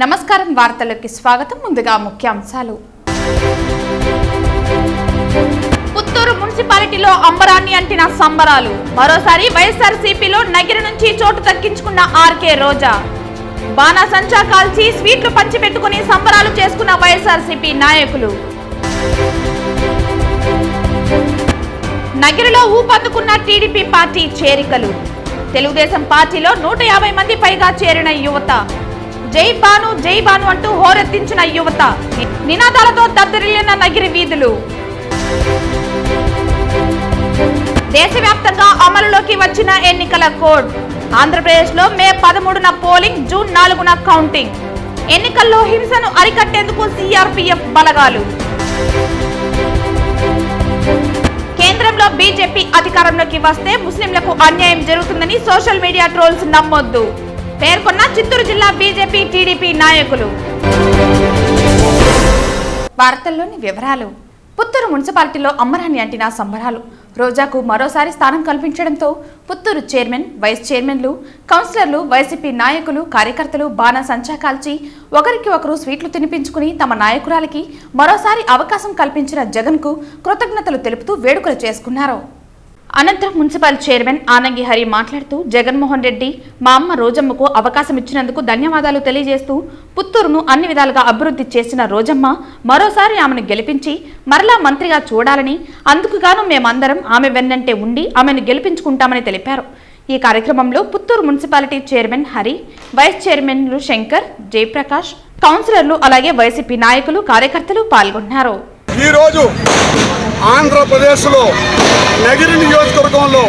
నమస్కారం వార్తలకు స్వాగతం. ముందుగా ముఖ్యాంశాలు. పుత్తూరు మున్సిపాలిటీలో అంబరాన్ని అంటిన సంబరాలు. మరోసారి వైఎస్ఆర్సీపీలో నగిరి నుంచి చోటు దక్కించుకున్న ఆర్కే రోజా. బాణాసంచా కాల్చి స్వీట్లు పంచిపెట్టుకుని సంబరాలు చేసుకున్న వైఎస్ఆర్సీపీ నాయకులు. నగిరిలో ఊపందుకున్న టీడీపీ పార్టీ చేరికలు. తెలుగుదేశం పార్టీలో 150 మంది పైగా చేరిన యువత. జై బాను అంటూ హోరెత్తించిన యువత. నినాదాలతో దద్దరిల్లిన నగిరి వీధులు. దేశవ్యాప్తంగా అమలులోకి వచ్చిన ఎన్నికల కోడ్. ఆంధ్రప్రదేశ్లో మే 13న పోలింగ్, జూన్ 4న కౌంటింగ్. ఎన్నికల్లో హింసను అరికట్టేందుకు సిఆర్పీఎఫ్ బలగాలు. కేంద్రంలో బీజేపీ అధికారంలోకి వస్తే ముస్లింలకు అన్యాయం జరుగుతుందని సోషల్ మీడియా ట్రోల్స్ నమ్మొద్దు పేర్కొన్న చిత్తూరు జిల్లా బీజేపీ టీడీపీ నాయకులు. వార్తల్లోని వివరాలు. పుత్తూరు మున్సిపాలిటీలో అమ్మరాన్ని అంటిన సంబరాలు. రోజాకు మరోసారి స్థానం కల్పించడంతో పుత్తూరు చైర్మన్, వైస్ చైర్మన్లు, కౌన్సిలర్లు, వైసీపీ నాయకులు, కార్యకర్తలు బాణాసంచా కాల్చి ఒకరికి ఒకరు స్వీట్లు తినిపించుకుని తమ నాయకురాలికి మరోసారి అవకాశం కల్పించిన జగన్కు కృతజ్ఞతలు తెలుపుతూ వేడుకలు చేసుకున్నారు. అనంతరం మున్సిపల్ చైర్మన్ ఆనంగి హరి మాట్లాడుతూ, జగన్మోహన్ రెడ్డి మా అమ్మ రోజమ్మకు అవకాశం ఇచ్చినందుకు ధన్యవాదాలు తెలియజేస్తూ, పుత్తూరును అన్ని విధాలుగా అభివృద్ధి చేసిన రోజమ్మ మరోసారి ఆమెను గెలిపించి మరలా మంత్రిగా చూడాలని, అందుకుగాను మేమందరం ఆమె వెన్నంటే ఉండి ఆమెను గెలిపించుకుంటామని తెలిపారు. ఈ కార్యక్రమంలో Puttur municipality chairman Hari, vice చైర్మన్లు శంకర్, జయప్రకాష్, కౌన్సిలర్లు అలాగే వైసీపీ నాయకులు, కార్యకర్తలు పాల్గొన్నారు. ఈరోజు ఆంధ్రప్రదేశ్లో నగిరి నియోజకవర్గంలో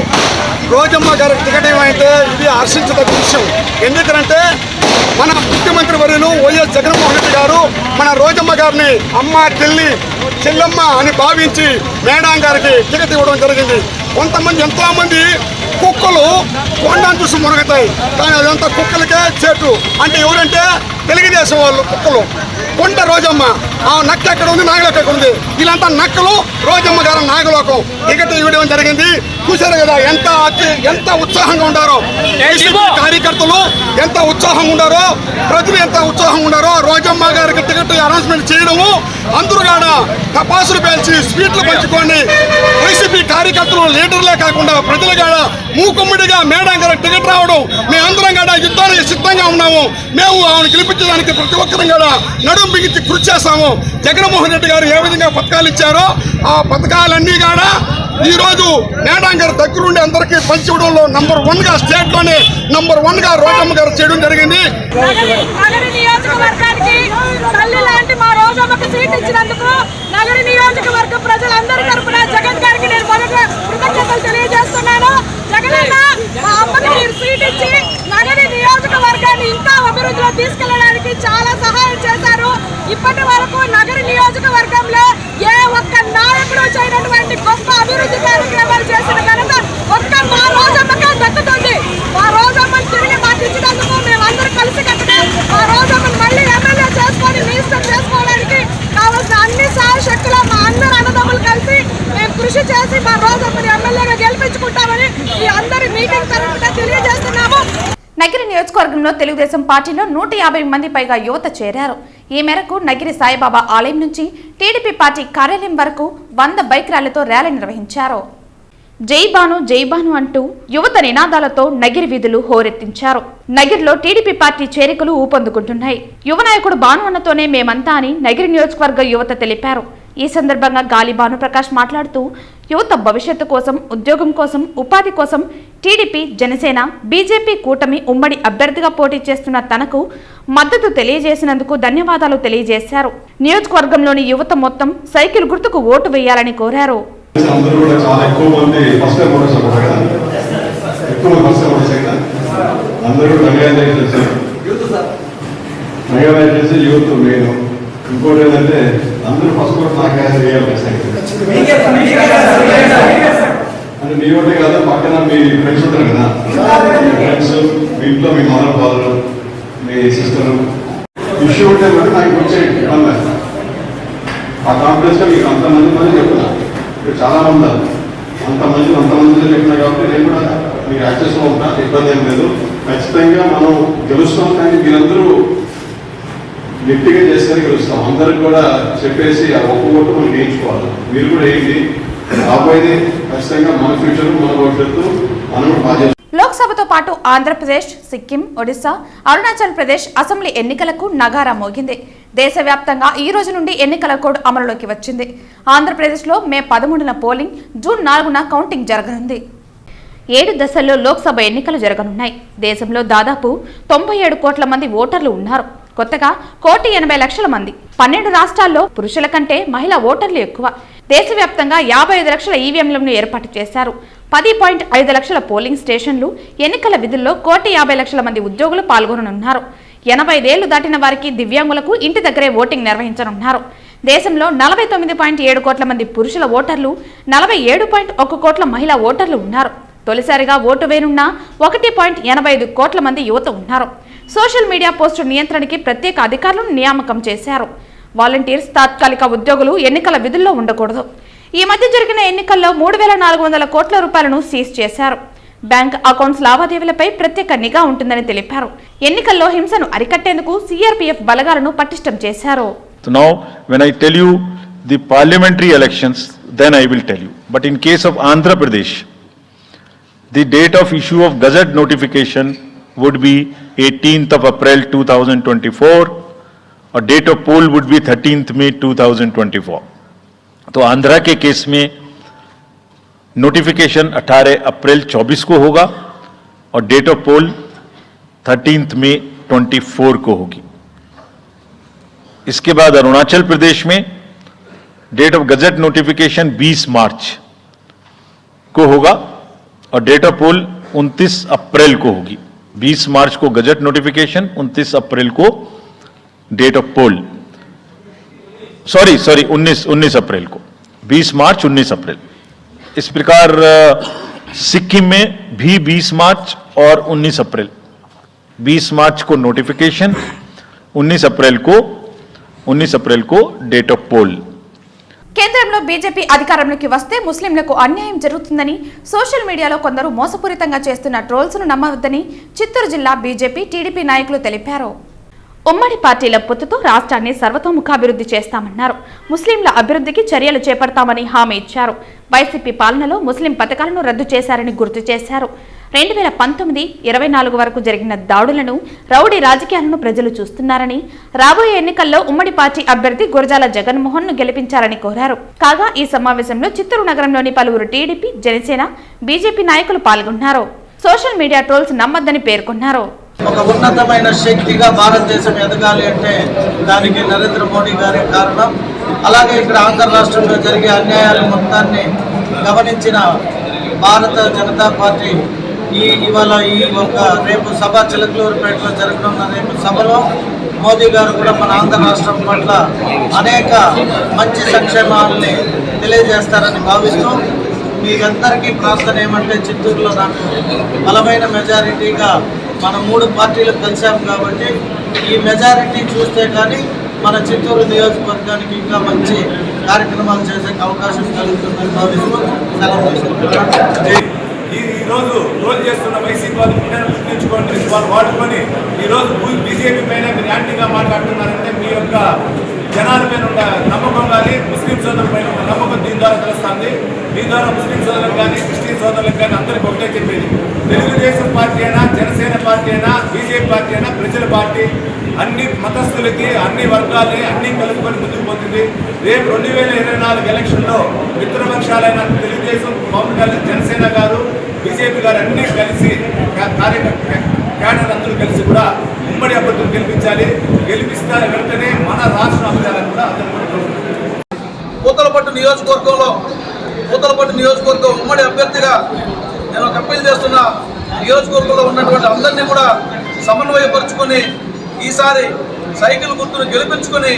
రోజమ్మ గారికి టికెట్ ఏమైతే ఇది హర్షించదగ్గ విషయం. ఎందుకంటే మన ముఖ్యమంత్రి వర్యులు వైఎస్ జగన్మోహన్ రెడ్డి గారు మన రోజమ్మ గారిని అమ్మ, చెల్లమ్మ అని భావించి మేడం గారికి టికెట్ ఇవ్వడం జరిగింది. ఎంతోమంది కుక్కలు కొండను చూసి మునగతాయి, కానీ అదంతా కుక్కలకే చేటు. అంటే ఎవరంటే తెలుగుదేశం వాళ్ళు కుక్కలు. కొండ రోజమ్మ, ఆ నక్క ఎక్కడ ఉంది, నాగలోకం ఎక్కడ ఉంది, వీళ్ళంతా నక్కలు. రోజమ్మ గారు నాగలోకం టికెట్ ఇవ్వడం జరిగింది. చూశారు కదా ఎంత ఉత్సాహంగా ఉండారో కార్యకర్తలు, ఎంత ఉత్సాహంగా ఉండారో ప్రజలు, ఎంత ఉత్సాహంగా ఉండారో. రోజమ్మ గారికి టికెట్ అనౌన్స్మెంట్ చేయడము, అందరూ కాడ టపాసులు పేల్చి స్వీట్లు పంచుకోండి. వైసీపీ కార్యకర్తలు లీడర్లే కాకుండా ప్రజలు కాడ మూకుమ్మిడిగా మేడం గారికి టికెట్ రావడం, మేమందరం కాడ యుద్ధానికి సిద్ధంగా ఉన్నాము. మేము ఆమెను గెలిపించడానికి ప్రతి ఒక్కరం కూడా నడుం బిగించి కృషి చేస్తాము. జగన్మోహన్ రెడ్డి గారు ఏ విధంగా పథకాలు ఇచ్చారో ఆ పథకాలన్నీ కూడా ఈరోజు మేడం గారు దగ్గరుండి అందరికీ పంచివ్వడంలో నంబర్ 1గా స్టేట్లోనే నంబర్ 1గా రోజమ్మ గారు చేయడం జరిగింది. నగరి నియోజకవర్గానికి తల్లి లాంటి మా రోజమ్మకు సీట్ ఇచ్చినందుకు నగరి నియోజకవర్గ ప్రజలందరి తరఫున జగన్ గారికి నేను మొదట కృతజ్ఞతలు తెలియజేస్తున్నాను. జగనన్న, మా అమ్మకి మీరు సీట్ ఇచ్చి నగరి నియోజకవర్గాన్ని ఇంకా అభివృద్ధిలో తీసుకెళ్లడానికి చాలా సహాయం చేశారు. ఇప్పటి వరకు నగరి నియోజకవర్గంలో ఏ ఒక్క నాయకుడు చేయనటువంటి గొప్ప అభివృద్ధి కార్యక్రమాలు చేసిన ఘనత ఒక్క మా రోజమ్మకే దక్కుతుంది. మా రోజమ్మని తిరిగి మాకు ఇచ్చినందుకు మేమందరూ కలిసి కట్టుగా మా రోజమ్మని మళ్ళీ ఎమ్మెల్యే చేసుకొని మినిస్టర్ చేసుకోవడానికి కావాల్సిన అన్ని శక్తులు మా అందరు అన్నదమ్ములు కలిసి మేము కృషి చేసి మా రోజమ్మని ఎమ్మెల్యేగా గెలిపించుకుంటామని ఈ అందరి మీటింగ్ తరఫున తెలియజేస్తున్నాము. నగిరి నియోజకవర్గంలో తెలుగుదేశం పార్టీలో 150 మంది పైగా యువత చేరారు. ఈ మేరకు నగిరి సాయిబాబా ఆలయం నుంచి టీడీపీ పార్టీ కార్యాలయం వరకు 100 బైక్ ర్యాలీతో ర్యాలీ నిర్వహించారు. జై బాను అంటూ యువత నినాదాలతో నగిరి వీధులు హోరెత్తించారు. నగిరిలో టీడీపీ పార్టీ చేరికలు ఊపందుకుంటున్నాయి. యువ నాయకుడు బాను అన్నతోనే మేమంతా అని నగిరి నియోజకవర్గ యువత తెలిపారు. ఈ సందర్భంగా గాలి భానుప్రకాష్ మాట్లాడుతూ, యువత భవిష్యత్తు కోసం, ఉద్యోగం కోసం, ఉపాధి కోసం టీడీపీ, జనసేన, బీజేపీ కూటమి ఉమ్మడి అభ్యర్థిగా పోటీ చేస్తున్న తనకు మద్దతు తెలియజేసినందుకు ధన్యవాదాలు తెలియజేశారు. నియోజకవర్గంలోని యువత మొత్తం సైకిల్ గుర్తుకు ఓటు వేయాలని కోరారు. ఇంకోటి ఏంటంటే అందరూ ఫస్ట్ కూడా నాకు అంటే మీ ఒకటే కాదు, పక్కన మీ ఫ్రెండ్స్ ఉంటారు కదా, ఫ్రెండ్స్, మీ ఇంట్లో మీ మదర్ ఫాదర్, మీ సిస్టరు ఇష్యూ ఉంటే కూడా నాకు వచ్చేయండి. ఆ కాన్ఫిడెన్స్గా మీకు అంతమంది చెప్తున్నా. ఇక్కడ చాలా మంది అంతమందితో చెప్పినా కాబట్టి నేను కూడా మీకు యాక్సెస్లో ఉంటా, ఇబ్బంది ఏం లేదు. ఖచ్చితంగా మనం గెలుస్తాం. కానీ మీరందరూ గట్టిగా చేసుకొని గెలుస్తాం. అందరికి కూడా చెప్పేసి ఆ ఒక్క ఓటు మనం వేయించుకోవాలి. మీరు కూడా ఏంటి రాబోయేది ఖచ్చితంగా మన ఫ్యూచర్, మన భవిష్యత్తు మనం బాధ్యత. లోక్సభతో పాటు ఆంధ్రప్రదేశ్, సిక్కిం, ఒడిశా, అరుణాచల్ ప్రదేశ్ అసెంబ్లీ ఎన్నికలకు నగారా మోగింది. దేశవ్యాప్తంగా ఈ రోజు నుండి ఎన్నికల కోడ్ అమలులోకి వచ్చింది. ఆంధ్రప్రదేశ్లో మే 13న పోలింగ్, జూన్ 4న కౌంటింగ్ జరగనుంది. 7 దశల్లో లోక్సభ ఎన్నికలు జరగనున్నాయి. దేశంలో దాదాపు 97 కోట్ల మంది ఓటర్లు ఉన్నారు. కొత్తగా 1,80,00,000 మంది. 12 రాష్ట్రాల్లో పురుషుల కంటే మహిళా ఓటర్లు ఎక్కువ. దేశవ్యాప్తంగా 55 లక్షల ఈవీఎంలను ఏర్పాటు చేశారు. 10.5 లక్షల పోలింగ్ స్టేషన్లు. ఎన్నికల విధుల్లో 1,50,00,000 మంది ఉద్యోగులు పాల్గొననున్నారు. 85 ఏళ్లు దాటిన వారికి, దివ్యాంగులకు ఇంటి దగ్గరే ఓటింగ్ నిర్వహించనున్నారు. దేశంలో 49.7 కోట్ల మంది పురుషుల ఓటర్లు, 47.1 కోట్ల మహిళా ఓటర్లు ఉన్నారు. తొలిసారిగా ఓటు వేయనున్న 1.85 కోట్ల మంది యువత ఉన్నారు. సోషల్ మీడియా పోస్టు నియంత్రణకి ప్రత్యేక అధికారులను నియామకం చేశారు. వాలంటీర్స్, తాత్కాలిక ఉద్యోగులు ఎన్నికల విధుల్లో ఉండకూడదు. ఈ మధ్య జరిగిన ఎన్నికల్లో 3,400 కోట్ల రూపాయలను సీజ్ చేశారు. బ్యాంక్ అకౌంట్స్ లావాదేవీలపై ప్రత్యేక నిఘా ఉంటుందని తెలిపారు. ఎన్నికల్లో హింసను అరికట్టేందుకు సిఆర్పీఎఫ్ బలగాలను పటిష్టం చేశారు. Now when I tell you the parliamentary elections, then I will tell you. But in case of Andhra Pradesh, the date of issue of Gazette notification would be 18th of April 2024, और date of poll would be 13th May 2024. तो आंध्रा के case में notification 18 अप्रैल 24 को होगा और date of pole 13th May 24 को होगी. इसके बाद अरुणाचल प्रदेश में डेट ऑफ गजट नोटिफिकेशन 20 मार्च को होगा और डेट ऑफ पोल 29 अप्रैल को होगी. 20 मार्च को गजट नोटिफिकेशन, 29 अप्रैल को डेट ऑफ पोल. सॉरी 19 अप्रैल को. 20 मार्च 19 अप्रैल. इस प्रकार सिक्किम में भी 20 मार्च और 19 अप्रैल. 20 मार्च को नोटिफिकेशन, 19 अप्रैल को डेट ऑफ पोल. కేంద్రంలో బీజేపీ అధికారంలోకి వస్తే ముస్లింలకు అన్యాయం జరుగుతుందని సోషల్ మీడియాలో కొందరు మోసపూరితంగా చేస్తున్న ట్రోల్స్ను నమ్మవద్దని చిత్తూరు జిల్లా బీజేపీ, టీడీపీ నాయకులు తెలిపారు. ఉమ్మడి పార్టీల పొత్తుతో రాష్ట్రాన్ని సర్వతోముఖాభివృద్ధి చేస్తామన్నారు. ముస్లింల అభివృద్ధికి చర్యలు చేపడతామని హామీ ఇచ్చారు. వైసీపీ పాలనలో ముస్లిం పథకాలను రద్దు చేశారని గుర్తు చేశారు. 2019-24 వరకు జరిగిన దాడులను, రౌడీ రాజకీయాలను ప్రజలు చూస్తున్నారని, రాబోయే ఎన్నికల్లో ఉమ్మడి పార్టీ అభ్యర్థి గురజాల జగన్మోహన్ ను గెలిపించాలని కోరారు. కాగా ఈ సమావేశంలో చిత్తూరు నగరంలోని పలువురు టీడీపీ, జనసేన, బీజేపీ నాయకులు పాల్గొన్నారు. సోషల్ మీడియా ట్రోల్స్ నమ్మొద్దని పేర్కొన్నారు. ఒక ఉన్నతమైన శక్తిగా భారతదేశం ఎదగాలి అంటే దానికి నరేంద్ర మోడీ గారే కారణం. అలాగే ఇక్కడ ఆంధ్ర రాష్ట్రంలో జరిగే అన్యాయాల మొత్తాన్ని గమనించిన భారత జనతా పార్టీ ఇవాళ రేపు సభ చిలకలూరుపేటలో జరగనున్న రేపు సభలో మోదీ గారు కూడా మన ఆంధ్ర రాష్ట్రం పట్ల అనేక మంచి సంక్షేమాలని తెలియజేస్తారని భావిస్తూ మీకందరికీ ప్రార్థన ఏమంటే చిత్తూరులో నాకు బలమైన మెజారిటీగా మన 3 పార్టీలు కలిసాం కాబట్టి ఈ మెజారిటీ చూస్తే కానీ మన చిత్తూరు నియోజకవర్గానికి ఇంకా మంచి కార్యక్రమాలు చేసే అవకాశం కలుగుతుందని భావిస్తూ సెలవు తీసుకుంటున్నాను. ఈరోజు రోల్ చేస్తున్న వైసీపీ వాళ్ళు గుర్తించుకోండి. వాళ్ళు వాడుకొని ఈరోజు బీజేపీ పైన మీరు యాంటీగా మాట్లాడుతున్నారంటే మీ యొక్క జనాల పైన ఉన్న నమ్మకం కానీ ముస్లిం సోదరుల పైన ఉన్న నమ్మకం దీని ద్వారా తెలుస్తుంది. దీని ద్వారా ముస్లిం సోదరులకు కానీ, క్రిస్టియన్ సోదరులకు కానీ అందరికీ ఒకటే చెప్పేది, తెలుగుదేశం పార్టీ అయినా, జనసేన పార్టీ అయినా, బీజేపీ పార్టీ అయినా ప్రజల పార్టీ. అన్ని మతస్థులకి, అన్ని వర్గాలని అన్ని కలుపుకొని ముందుకు పోతుంది. రేపు 2024 ఎలక్షన్లో మిత్రపక్షాలైన తెలుగుదేశం, పవన్ కళ్యాణ్, జనసేన గారు, బీజేపీ గారు అన్నీ కలిసి క్యాడర్ అందరూ కలిసి కూడా ఉమ్మడి అభ్యర్థులు గెలిపించాలి. గెలిపిస్తారు వెంటనే మన రాష్ట్ర అభివృద్ధిని కూడా పూతలపట్టు నియోజకవర్గం ఉమ్మడి అభ్యర్థిగా నేను అప్పీల్ చేస్తున్న నియోజకవర్గంలో ఉన్నటువంటి అందరినీ కూడా సమన్వయపరుచుకొని ఈసారి సైకిల్ గుర్తును గెలిపించుకొని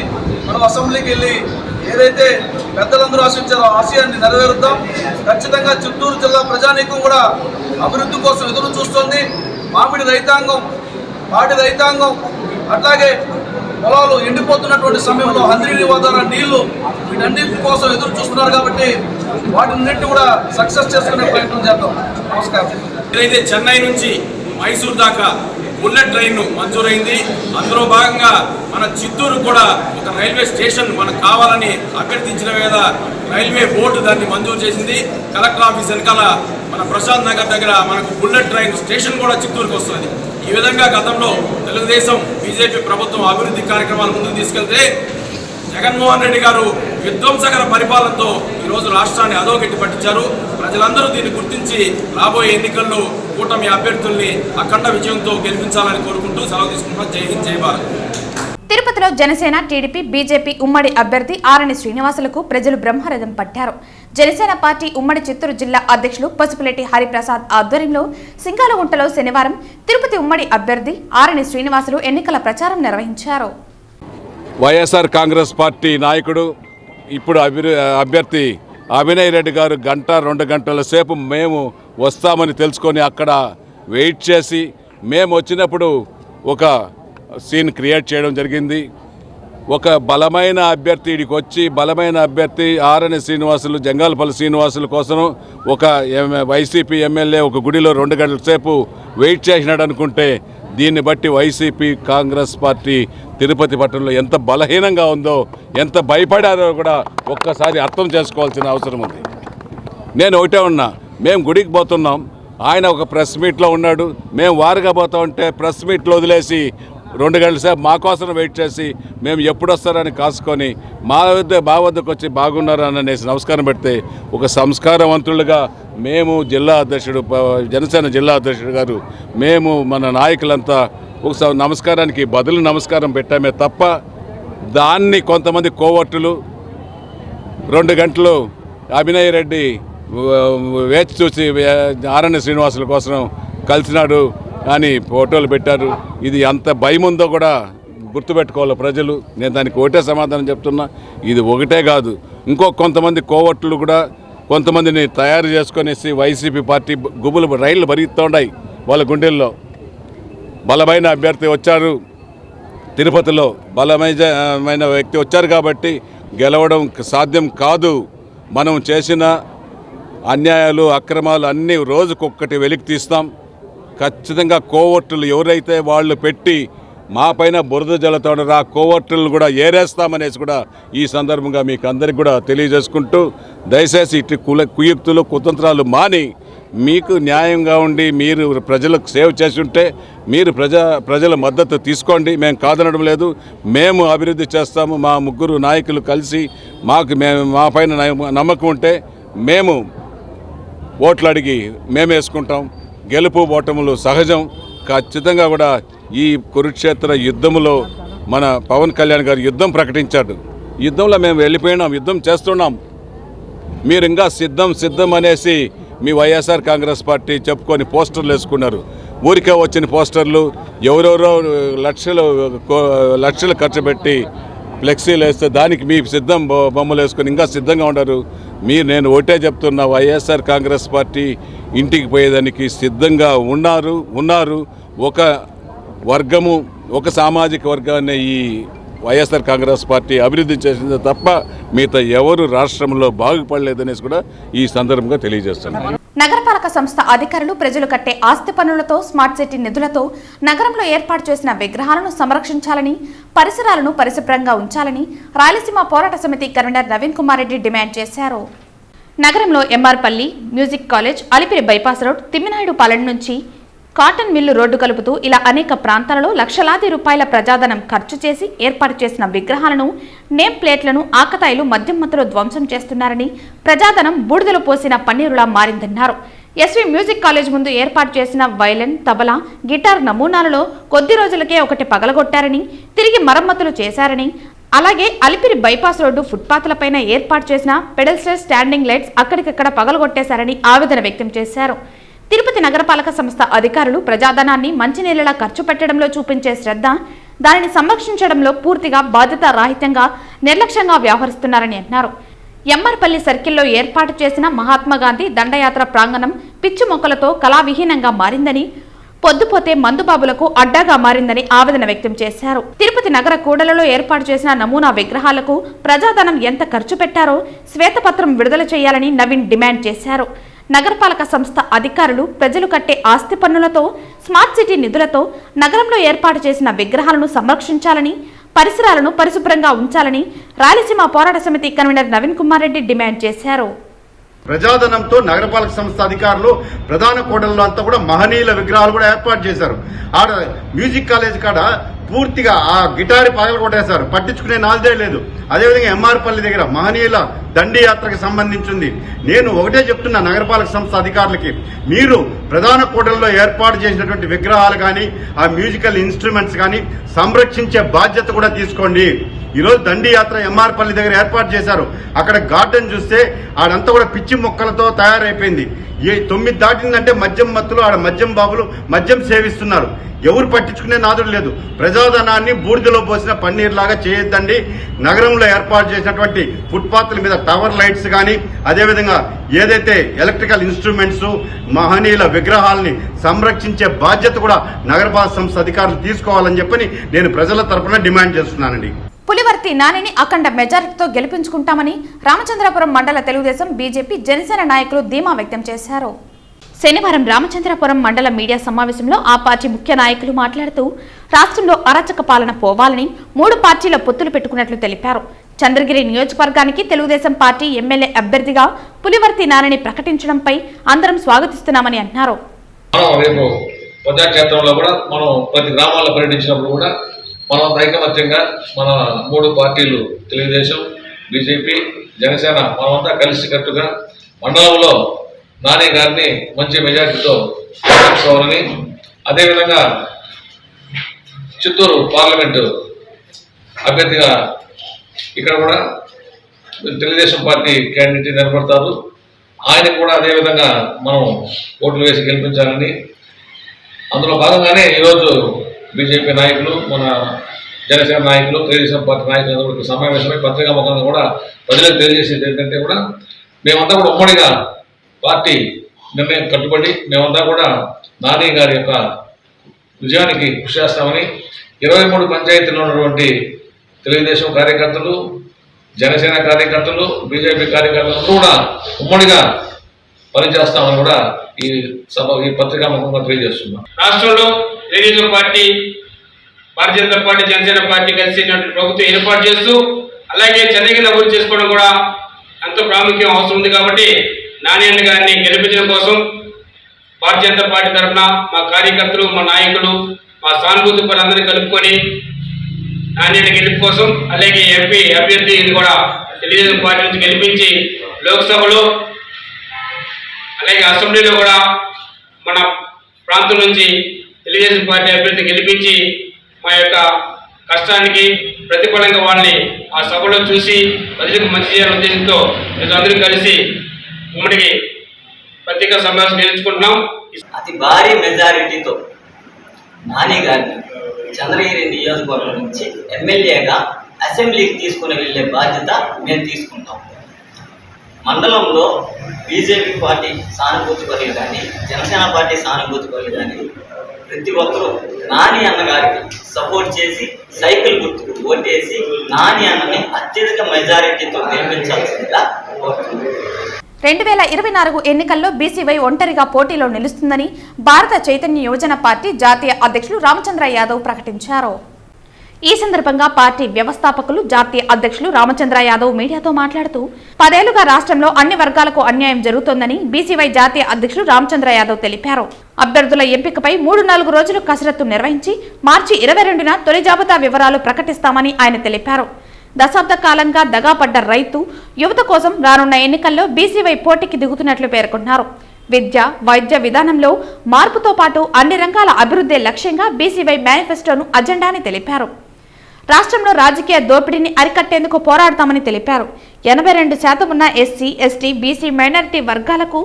మనం అసెంబ్లీకి వెళ్ళి ఏదైతే పెద్దలందరూ ఆశించారో ఆశయాన్ని నెరవేరుద్దాం. ఖచ్చితంగా చిత్తూరు జిల్లా ప్రజానీకం కూడా అభివృద్ధి కోసం ఎదురు చూస్తోంది. మామిడి రైతాంగం, పాడి రైతాంగం, అట్లాగే పొలాలు ఎండిపోతున్నటువంటి సమయంలో హంద్రీని వాదాల నీళ్లు, వీటన్నిటి కోసం ఎదురు చూస్తున్నారు కాబట్టి వాటిన్నింటినీ కూడా సక్సెస్ చేసుకునే ప్రయత్నం చేద్దాం. నమస్కారం. ఏదైతే చెన్నై నుంచి మైసూర్ దాకా బుల్లెట్ ట్రైన్ మంజూరైంది. అందులో భాగంగా మన చిత్తూరు కూడా ఒక రైల్వే స్టేషన్ మనకు కావాలని అభ్యర్థించిన మీద రైల్వే బోర్డు దాన్ని మంజూరు చేసింది. కలెక్టర్ ఆఫీస్ వెనకాల మన ప్రశాంత్ నగర్ దగ్గర మనకు బుల్లెట్ ట్రైన్ స్టేషన్ కూడా చిత్తూరుకు వస్తుంది. ఈ విధంగా గతంలో తెలుగుదేశం బీజేపీ ప్రభుత్వం అభివృద్ధి కార్యక్రమాలు ముందుకు తీసుకెళ్తే జగన్మోహన్ రెడ్డి గారు విధ్వంసకర పరిపాలనతో ఈరోజు రాష్ట్రాన్ని అధోగతి పట్టించారు. ప్రజలందరూ దీన్ని గుర్తించి రాబోయే ఎన్నికల్లో కూటమి అభ్యర్థుల్ని అఖండ విజయంతో గెలిపించాలని కోరుకుంటూ సెలవు తీసుకుంటున్నాం. జై హింద్, జై భారత్. తిరుపతిలో జనసేన, టీడీపీ, బీజేపీ ఉమ్మడి అభ్యర్థి ఆరణి శ్రీనివాసులకు ప్రజలు బ్రహ్మరథం పట్టారు. జనసేన పార్టీ ఉమ్మడి చిత్తూరు జిల్లా అధ్యక్షులు పసుపులేటి హరిప్రసాద్ ఆధ్వర్యంలో సింగాలగుంటలో శనివారం తిరుపతి ఉమ్మడి అభ్యర్థి ఆరణి శ్రీనివాసులు ఎన్నికల ప్రచారం నిర్వహించారు. వైఎస్ఆర్ కాంగ్రెస్ పార్టీ నాయకుడు ఇప్పుడు అభ్యర్థి అభినయ్ రెడ్డి గారు 1-2 గంటల సేపు మేము వస్తామని తెలుసుకొని అక్కడ వెయిట్ చేసి మేము వచ్చినప్పుడు ఒక సీన్ క్రియేట్ చేయడం జరిగింది. ఒక బలమైన అభ్యర్థి ఇడికి వచ్చి బలమైన అభ్యర్థి ఆరణి శ్రీనివాసులు, జంగాలపల్లి శ్రీనివాసుల కోసం ఒక వైసీపీ ఎమ్మెల్యే ఒక గుడిలో 2 గంటల సేపు వెయిట్ చేసినాడు అనుకుంటే దీన్ని బట్టి వైసీపీ కాంగ్రెస్ పార్టీ తిరుపతి పట్టణంలో ఎంత బలహీనంగా ఉందో, ఎంత భయపడారో కూడా ఒక్కసారి అర్థం చేసుకోవాల్సిన అవసరం ఉంది. నేను ఒకటే ఉన్నా, మేము గుడికి పోతున్నాం, ఆయన ఒక ప్రెస్ మీట్లో ఉన్నాడు, మేము వారుగా పోతా ఉంటే ప్రెస్ మీట్లో వదిలేసి 2 గంటల సేపు మా కోసం వెయిట్ చేసి మేము ఎప్పుడు వస్తారని కాసుకొని మా వద్దకు వచ్చి బాగున్నారని అనేసి నమస్కారం పెడితే ఒక సంస్కారవంతులుగా మేము జిల్లా అధ్యక్షుడు, జనసేన జిల్లా అధ్యక్షుడు గారు, మేము మన నాయకులంతా ఒక నమస్కారానికి బదులు నమస్కారం పెట్టామే తప్ప దాన్ని కొంతమంది కోవర్టులు 2 గంటలు అభినయ్ రెడ్డి వేచి చూసి ఆరణ్య శ్రీనివాసుల కోసం కలిసినాడు అని ఫోటోలు పెట్టారు. ఇది ఎంత భయం ఉందో కూడా గుర్తుపెట్టుకోవాలి ప్రజలు. నేను దానికి ఒకటే సమాధానం చెప్తున్నా, ఇది ఒకటే కాదు, కొంతమంది కోవర్టులు కూడా కొంతమందిని తయారు చేసుకునేసి వైసీపీ పార్టీ గుబులు రైళ్లు భరిస్తూ ఉన్నాయి వాళ్ళ గుండెల్లో. బలమైన అభ్యర్థి వచ్చారు, తిరుపతిలో బలమైన వ్యక్తి వచ్చారు కాబట్టి గెలవడం సాధ్యం కాదు. మనం చేసిన అన్యాయాలు అక్రమాలు అన్నీ రోజుకొక్కటి వెలికి తీస్తాం. ఖచ్చితంగా కోవర్టులు ఎవరైతే వాళ్ళు పెట్టి మా పైన బురద జల్లుతాడో ఆ కోవర్టులను కూడా ఏరేస్తామనేసి కూడా ఈ సందర్భంగా మీకు అందరికి కూడా తెలియజేసుకుంటూ, దయచేసి ఇటు కుయుక్తులు కుతంత్రాలు మాని మీకు న్యాయంగా ఉండి మీరు ప్రజలకు సేవ చేసి ఉంటే మీరు ప్రజల మద్దతు తీసుకోండి. మేము కాదనడం లేదు, మేము అభివృద్ధి చేస్తాము. మా 3 నాయకులు కలిసి మా పైన నమ్మకం ఉంటే మేము ఓట్లు అడిగి మేము వేసుకుంటాం. గెలుపు ఓటములు సహజం. ఖచ్చితంగా కూడా ఈ కురుక్షేత్ర యుద్ధంలో మన పవన్ కళ్యాణ్ గారు యుద్ధం ప్రకటించాడు. యుద్ధంలో మేము వెళ్ళిపోయినాం, యుద్ధం చేస్తున్నాం. మీరు ఇంకా సిద్ధం అనేసి మీ వైఎస్ఆర్ కాంగ్రెస్ పార్టీ చెప్పుకొని పోస్టర్లు వేసుకున్నారు. ఊరికే వచ్చిన పోస్టర్లు ఎవరెవరో లక్షలు ఖర్చు పెట్టి ఫ్లెక్సీలు వేస్తే దానికి మీ సిద్ధం బొమ్మలు వేసుకొని ఇంకా సిద్ధంగా ఉన్నారు. నేను ఒకటే చెప్తున్నా, వైఎస్ఆర్ కాంగ్రెస్ పార్టీ ఇంటికి పోయేదానికి సిద్ధంగా ఉన్నారు. ఒక వర్గము, ఒక సామాజిక వర్గాన్ని ఈ వైఎస్ఆర్ కాంగ్రెస్ పార్టీ అభివృద్ధి చేసిందే తప్ప మిగతా ఎవరు రాష్ట్రంలో బాగుపడలేదనేసి కూడా ఈ సందర్భంగా తెలియజేస్తున్నారు. నగరపాలక సంస్థ అధికారులు ప్రజలు కట్టే ఆస్తి పన్నులతో, స్మార్ట్ సిటీ నిధులతో నగరంలో ఏర్పాటు చేసిన విగ్రహాలను సంరక్షించాలని, పరిసరాలను పరిశుభ్రంగా ఉంచాలని రాయలసీమ పోరాట సమితి కన్వీనర్ నవీన్ కుమార్ రెడ్డి డిమాండ్ చేశారు. నగరంలో MR Palli, music college, Alipiri bypass road, Timminaidu Palem నుంచి కాటన్ మిల్లు రోడ్డు కలుపుతూ ఇలా అనేక ప్రాంతాలలో లక్షలాది రూపాయల ప్రజాధనం ఖర్చు చేసి ఏర్పాటు చేసిన విగ్రహాలను, నేమ్ ప్లేట్లను ఆకతాయిలు మద్యం మత్తులో ధ్వంసం చేస్తున్నారని, ప్రజాధనం బూడిదలు పోసిన పన్నీరులా మారిందన్నారు. ఎస్వి మ్యూజిక్ కాలేజ్ ముందు ఏర్పాటు చేసిన వైలెన్, తబలా, గిటార్ నమూనాలలో కొద్ది రోజులకే ఒకటి పగలగొట్టారని, తిరిగి మరమ్మతులు చేశారని, అలాగే అలిపిరి బైపాస్ రోడ్డు ఫుట్పాత్లపైన ఏర్పాటు చేసిన పెడల్స్టర్ స్టాండింగ్ లైట్స్ అక్కడికక్కడ పగలగొట్టేశారని ఆవేదన వ్యక్తం చేశారు. తిరుపతి నగరపాలక సంస్థ అధికారులు ప్రజాధనాన్ని మంచినీళ్ళలా ఖర్చు పెట్టడంలో చూపించే శ్రద్ధ, దానిని సంరక్షించడంలో పూర్తిగా బాధ్యతారాహిత్యంగా నిర్లక్ష్యంగా వ్యవహరిస్తున్నారని అన్నారు. ఎమ్మర్పల్లి సర్కిల్లో ఏర్పాటు చేసిన మహాత్మాగాంధీ దండయాత్ర ప్రాంగణం పిచ్చి మొక్కలతో కళావిహీనంగా మారిందని, పొద్దుపోతే మందుబాబులకు అడ్డాగా మారిందని ఆవేదన వ్యక్తం చేశారు. తిరుపతి నగర కూడలలో ఏర్పాటు చేసిన నమూనా విగ్రహాలకు ప్రజాధనం ఎంత ఖర్చు పెట్టారో శ్వేతపత్రం విడుదల చేయాలని నవీన్ డిమాండ్ చేశారు. నగరపాలక సంస్థ అధికారులు ప్రజలు కట్టే ఆస్తి పన్నులతో, స్మార్ట్ సిటీ నిధులతో నగరంలో ఏర్పాటు చేసిన విగ్రహాలను సంరక్షించాలని, పరిసరాలను పరిశుభ్రంగా ఉంచాలని రాయలసీమ పోరాట సమితి కన్వీనర్ నవీన్ కుమార్ రెడ్డి డిమాండ్ చేశారు. ప్రజాధనంతో నగరపాలక సంస్థ అధికారులు ప్రధాన కూడల్లో అంతా కూడా మహనీయుల విగ్రహాలు కూడా ఏర్పాటు చేశారు. ఆడ మ్యూజిక్ కాలేజ్ కాడ పూర్తిగా ఆ గిటారి పగలు కొట్టేశారు, పట్టించుకునే నాలుదే లేదు. అదేవిధంగా ఎంఆర్పల్లి దగ్గర మహనీయుల దండి యాత్రకు సంబంధించింది. నేను ఒకటే చెప్తున్నా నగరపాలక సంస్థ అధికారులకి, మీరు ప్రధాన కూడల్లో ఏర్పాటు చేసినటువంటి విగ్రహాలు కానీ ఆ మ్యూజికల్ ఇన్స్ట్రుమెంట్స్ కానీ సంరక్షించే బాధ్యత కూడా తీసుకోండి. ఈరోజు దండి యాత్ర ఎంఆర్పల్లి దగ్గర ఏర్పాటు చేశారు. అక్కడ గార్డెన్ చూస్తే ఆడంతా కూడా పిచ్చి మొక్కలతో తయారైపోయింది. 9 దాటిందంటే మద్యం మత్తులు, ఆడ మద్యం బాబులు మద్యం సేవిస్తున్నారు. ఎవరు పట్టించుకునే నాదుడు లేదు. ప్రజాధనాన్ని బూడిదలో పోసిన పన్నీర్లాగా చేయొద్దండి. నగరంలో ఏర్పాటు చేసినటువంటి ఫుట్పాత్ల మీద టవర్ లైట్స్ కానీ అదేవిధంగా ఏదైతే ఎలక్ట్రికల్ ఇన్స్ట్రుమెంట్స్ మహనీయుల విగ్రహాలని సంరక్షించే బాధ్యత కూడా నగరపాలక సంస్థ అధికారులు తీసుకోవాలని చెప్పని నేను ప్రజల తరఫున డిమాండ్ చేస్తున్నానండి. పులివర్తి నానిని అఖండ మెజారిటీతో గెలిపించుకుంటామని రామచంద్రపురం మండల తెలుగుదేశం, బీజేపీ, జనసేన నాయకులు ధీమా వ్యక్తం చేశారు. శనివారం రామచంద్రపురం మండల మీడియా సమావేశంలో ఆ పార్టీ ముఖ్య నాయకులు మాట్లాడుతూ రాష్ట్రంలో అరాచక పాలన పోవాలని 3 పార్టీల పొత్తులు పెట్టుకున్నట్లు తెలిపారు. చంద్రగిరి నియోజకవర్గానికి తెలుగుదేశం పార్టీ ఎమ్మెల్యే అభ్యర్థిగా పులివర్తి నానిని ప్రకటించడంపై అందరం స్వాగతిస్తున్నామని అన్నారు. ప్రజాక్షేత్రంలో కూడా మనం ప్రతి గ్రామాల్లో పర్యటించినప్పుడు కూడా మనం ఐకమత్యంగా మన 3 పార్టీలు తెలుగుదేశం, బీజేపీ, జనసేన మనమంతా కలిసికట్టుగా మండలంలో నాని గారిని మంచి మెజార్టీతో గెలుచుకోవాలని, అదేవిధంగా చిత్తూరు పార్లమెంటు అభ్యర్థిగా ఇక్కడ కూడా తెలుగుదేశం పార్టీ క్యాండిడేట్ నిలబడతారు. ఆయన కూడా అదేవిధంగా మనం ఓట్లు వేసి గెలిపించాలని, అందులో భాగంగానే ఈరోజు బీజేపీ నాయకులు, మన జనసేన నాయకులు, తెలుగుదేశం పార్టీ నాయకులు సమావేశమై పత్రికా ముఖంగా కూడా ప్రజలకు తెలియజేసేది ఏంటంటే కూడా మేమంతా కూడా ఉమ్మడిగా పార్టీ నిర్ణయం కట్టుబడి మేమంతా కూడా నాని గారి యొక్క విజయానికి కృషి చేస్తామని 23 పంచాయతీల్లో ఉన్నటువంటి తెలుగుదేశం కార్యకర్తలు, జనసేన కార్యకర్తలు, బీజేపీ కార్యకర్తలు కూడా ఉమ్మడిగా పనిచేస్తామని కూడా ఈ పత్రికా ముఖంగా తెలియజేస్తున్నాం. రాష్ట్రంలో Telugu Desam party, Bharatiya Janata party, Janasena party కలిసి ప్రభుత్వం ఏర్పాటు చేస్తూ అలాగే చంద్రగిరిని అభివృద్ధి చేసుకోవడం కూడా ఎంతో ప్రాముఖ్యం అవసరం ఉంది. కాబట్టి నాని అన్న గారిని గెలిపించడం కోసం భారతీయ జనతా పార్టీ తరఫున మా కార్యకర్తలు, మా నాయకులు, మా సానుభూతి పరులందరినీ కలుపుకొని నాని అన్న గెలుపు కోసం అలాగే ఎంపీ అభ్యర్థిని కూడా తెలుగుదేశం పార్టీ నుంచి గెలిపించి లోక్సభలో అలాగే అసెంబ్లీలో కూడా మన ప్రాంతం నుంచి తెలుగుదేశం పార్టీ అభ్యర్థి గెలిపించి మా యొక్క కష్టానికి ప్రతిఫలంగా వాళ్ళని ఆ సభలో చూసి ప్రజలకు మంచి చేయాలనే ఉద్దేశంతో అందరూ కలిసి ఉమ్మడికి పత్రికా సమావేశం నిర్వహించుకుంటున్నాం. అతి భారీ మెజారిటీతో నాని గారిని చంద్రగిరి నియోజకవర్గం నుంచి ఎమ్మెల్యేగా అసెంబ్లీకి తీసుకుని వెళ్ళే బాధ్యత మేము తీసుకుంటాం. మండలంలో బీజేపీ పార్టీ సానుభూతి పరులు కానీ, జనసేన పార్టీ సానుభూతి పరులు కానీ ప్రతి ఒక్కరూ నాని అన్నగారికి సపోర్ట్ చేసి సైకిల్ గుర్తుకు ఓటేసి నాని అన్నని అత్యధిక మెజారిటీతో గెలిపించాల్సిందిగా కోరుతున్నాను. 2024 ఎన్నికల్లో బీసీవై ఒంటరిగా పోటీలో నిలుస్తుందని భారత చైతన్య యువజన పార్టీ జాతీయ అధ్యక్షులు రామచంద్ర యాదవ్ ప్రకటించారు. ఈ సందర్భంగా పార్టీ వ్యవస్థాపకులు, జాతీయ అధ్యక్షులు రామచంద్ర యాదవ్ మీడియాతో మాట్లాడుతూ 10 ఏళ్లుగా రాష్ట్రంలో అన్ని వర్గాలకు అన్యాయం జరుగుతోందని బీసీవై జాతీయ అధ్యక్షులు రామచంద్ర యాదవ్ తెలిపారు. అభ్యర్థుల ఎంపికపై 3-4 రోజులు కసరత్తు నిర్వహించి మార్చి 22న తొలి జాబితా వివరాలు ప్రకటిస్తామని ఆయన తెలిపారు. దశాబ్ద కాలంగా దగాపడ్డ రైతు, యువత కోసం రానున్న ఎన్నికల్లో బీసీవై పోటీకి దిగుతున్నట్లు పేర్కొన్నారు. విద్య, వైద్య విధానంలో మార్పుతో పాటు అన్ని రంగాల అభివృద్ధి లక్ష్యంగా బీసీవై మేనిఫెస్టోను అజెండాని తెలిపారు. రాష్ట్రంలో రాజకీయ దోపిడీని అరికట్టేందుకు పోరాడతామని తెలిపారు. 82% ఉన్న ఎస్సీ, ఎస్టీ, బీసీ మైనారిటీ వర్గాలకు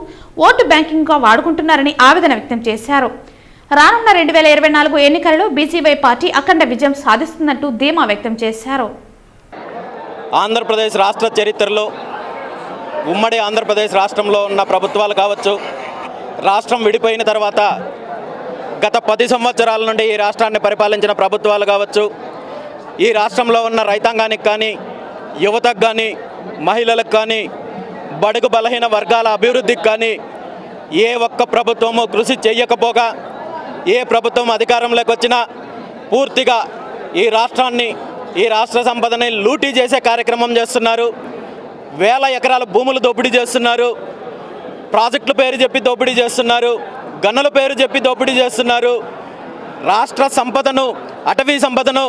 ఓటు బ్యాంకింగ్గా వాడుకుంటున్నారని ఆవేదన వ్యక్తం చేశారు. రానున్న 2024 ఎన్నికలలో బీసీవై పార్టీ అఖండ విజయం సాధిస్తున్నట్టు ధీమా వ్యక్తం చేశారు. ఆంధ్రప్రదేశ్ రాష్ట్ర చరిత్రలో ఉమ్మడి ఆంధ్రప్రదేశ్ రాష్ట్రంలో ఉన్న ప్రభుత్వాలు కావచ్చు, రాష్ట్రం విడిపోయిన తర్వాత గత 10 సంవత్సరాల నుండి ఈ రాష్ట్రాన్ని పరిపాలించిన ప్రభుత్వాలు కావచ్చు, ఈ రాష్ట్రంలో ఉన్న రైతాంగానికి కానీ, యువతకు కానీ, మహిళలకు కానీ, బడుగు బలహీన వర్గాల అభివృద్ధికి కానీ ఏ ఒక్క ప్రభుత్వము కృషి చేయకపోగా ఏ ప్రభుత్వం అధికారంలోకి వచ్చినా పూర్తిగా ఈ రాష్ట్రాన్ని, ఈ రాష్ట్ర సంపదని లూటీ చేసే కార్యక్రమం చేస్తున్నారు. వేల ఎకరాల భూములు దోపిడీ చేస్తున్నారు. ప్రాజెక్టుల పేరు చెప్పి దోపిడీ చేస్తున్నారు. గనుల పేరు చెప్పి దోపిడీ చేస్తున్నారు. రాష్ట్ర సంపదను, అటవీ సంపదను,